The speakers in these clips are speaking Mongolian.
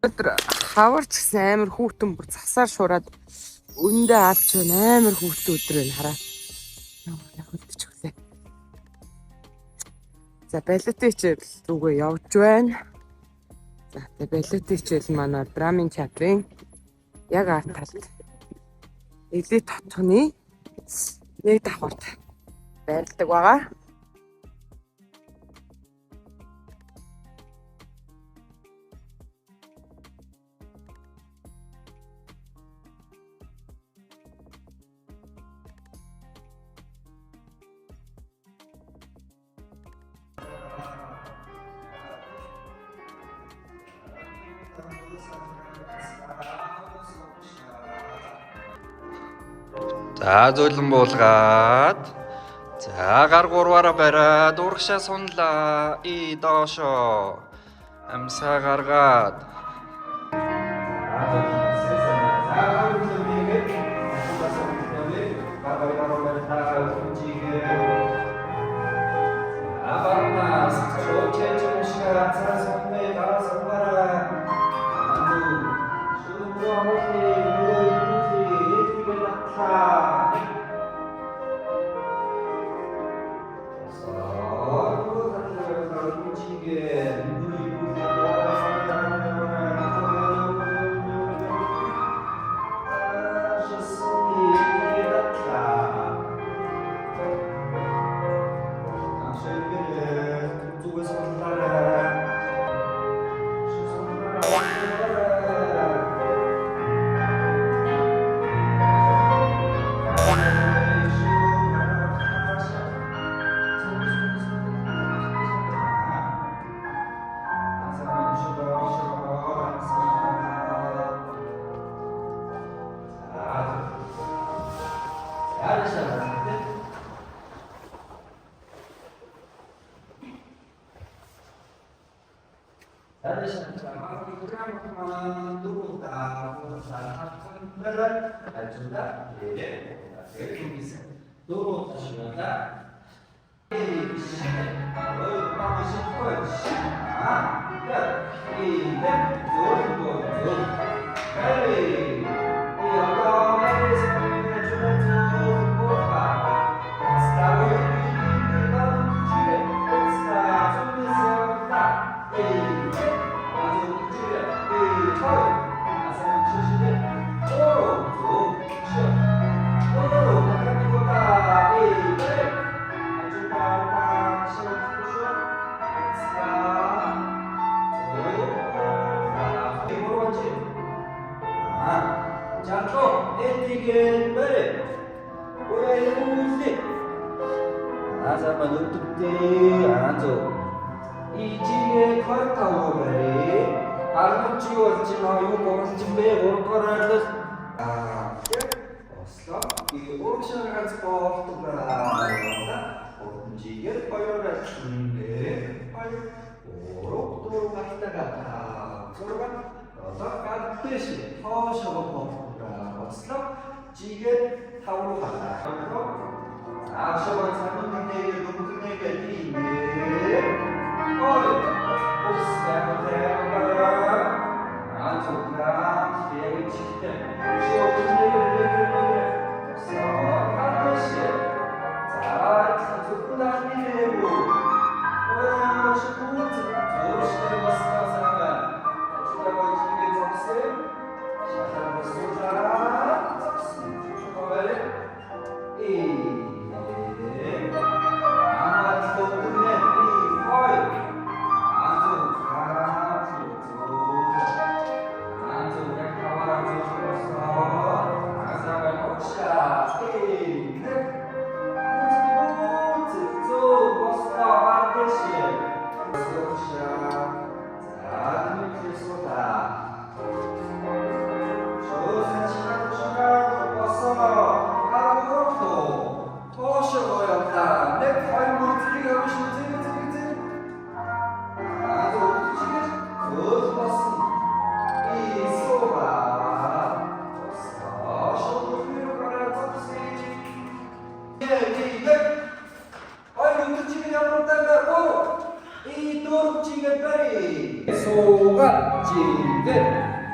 өдөр хаварч гэсэн амар хүүтэн бүр засаар шуураад өндөө авч байна. Амар хүүтэн өдөр байна хараа. Яг үлдчих үлээ. За балетын хичээл рүүгээ явж байна. За тэгээ балетын хичээл манай Брамин театрын яг арт талд элит хотхны нэг давхарт байрладаг байгаа. За зөөлөн буулгаад за гар гурваараа бариад урагшаа сунлаа доошоо амсаа гаргаад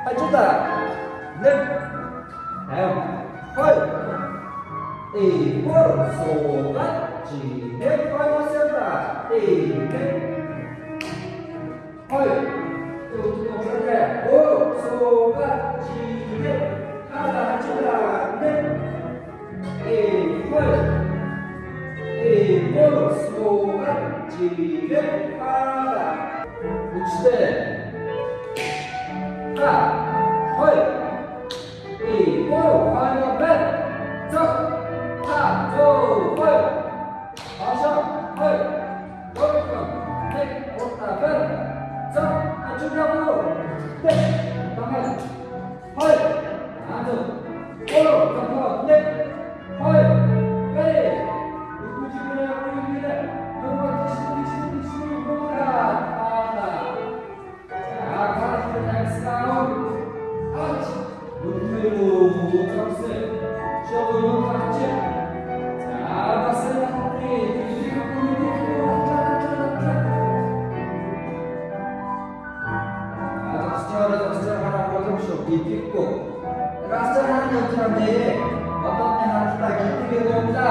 Hajda. Nen. Hoi. Por soga. Jine hoi masenda. Nen. Hoi. Por soga. Jine. Hada hajda. Nen. Hoi. Por soga. Jine. Hada. Uchte. Hoi. Final bed. Jump. Go. Hoi. Awesome. Hoi. Welcome. Take off the bed. Jump. Ajudamu. Take. Tangan. Hoi. Anu. Follow. Tangan. Leg. Hoi. Ready. Ikuti bila. Nomor di sini. Berat. Next down. Out. Dulu. Terus. Coba baca. Bahasa nanti. Secara program show ikutku. Rasa hanya terame. Otaknya harus tak gitu kita.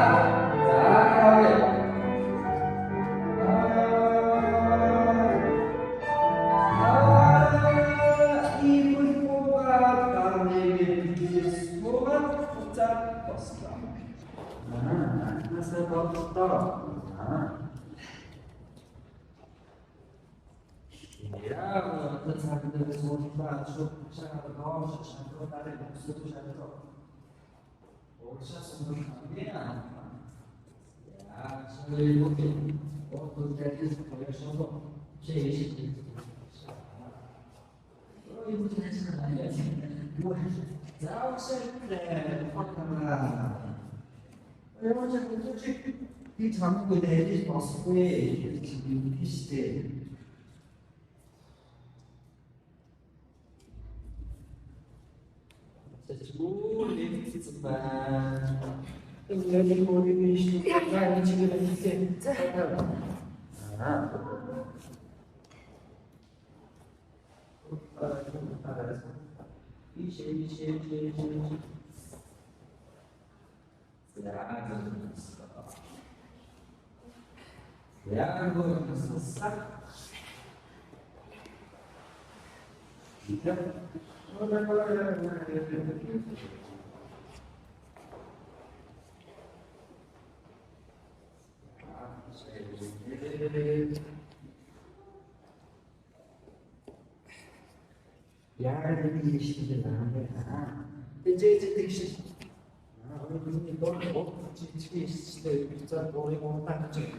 Jangan. Bir tanrı böyle hedef basıp işte. Yarın bir ilişkide Gece tek Onun doğru hiçbir işte güzel oraya ortak çık.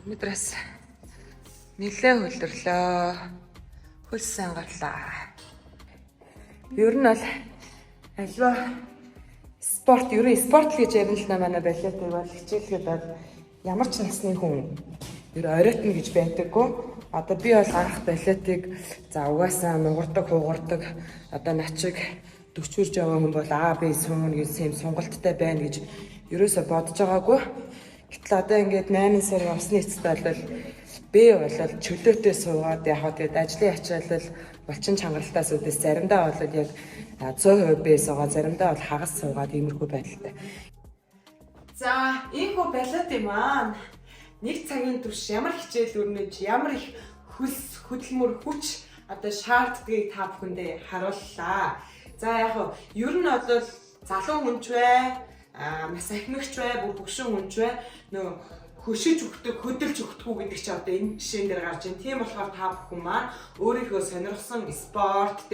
Мэдрээс Нилээ хөлөрлөө. Хөлсөн гарлаа. Ер нь бол альва спорт гэж ярина л на манай балетыг бол хичээлгээд бол ямар ч насны хүн ер оройтно гэж байдаггүй. Одоо би бол анх балетыг за угаасаа нугардаг, хугардаг одоо начиг 40 хүрж байгаа хүн бол би суун гэсэн юм сонголттой байна гэж ерөөсө бодож байгаагүй. Гэтэл одоо ингээд 8 сар явсны эцэст бол би бол чөлөөтэй суугаад яг хаа тэгээд ажлын ачаалал булчин чангаралтаас үүдээс заримдаа бол яг 100% бэсэгаа заримдаа бол хагас суугаад иймэрхүү байдалтай. За, ийхүү балет юм аа. Нэг цагийн турш ямар хичээл өрнөж, ямар их хөдөлмөр хүч одоо шаарддгийг та бүхэндээ харууллаа. За яг ер нь бол залуу хүнч бай, нас ахмигч бай, бүр хөгшин хүнч бай, нөө хөшиж өгдөг, хөдөлж өгдөггүй гэдэг чи одоо энэ жишээн дээр гарч байна. Тийм болохоор та бүхэн маань өөрийнхөө сонирхсан спорт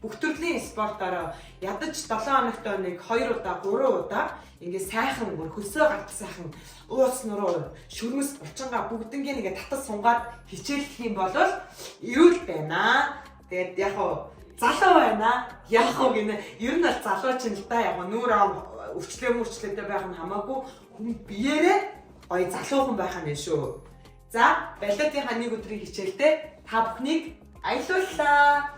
бүх төрлийн спортоор ядаж 7 хоногт нэг 2 удаа, 3 удаа ингээд сайхан бүр хөлсөө гатал сайхан ууц нуруу шүрмэс булчингаа бүгднгээ нэгэ татаж сунгаад хичээлэх юм бол эрүүл байна. Тэгээд яг залуу байна. Яг гинэ. Ер нь бол залуу ч л да яг нүүр өвчлөөтэй байх нь хамаагүй хүн биеэрээ гоё залуу хүн байх нь шүү. За, балетынхаа нэг өдрийн хичээлдээ та бүхнийг аялууллаа.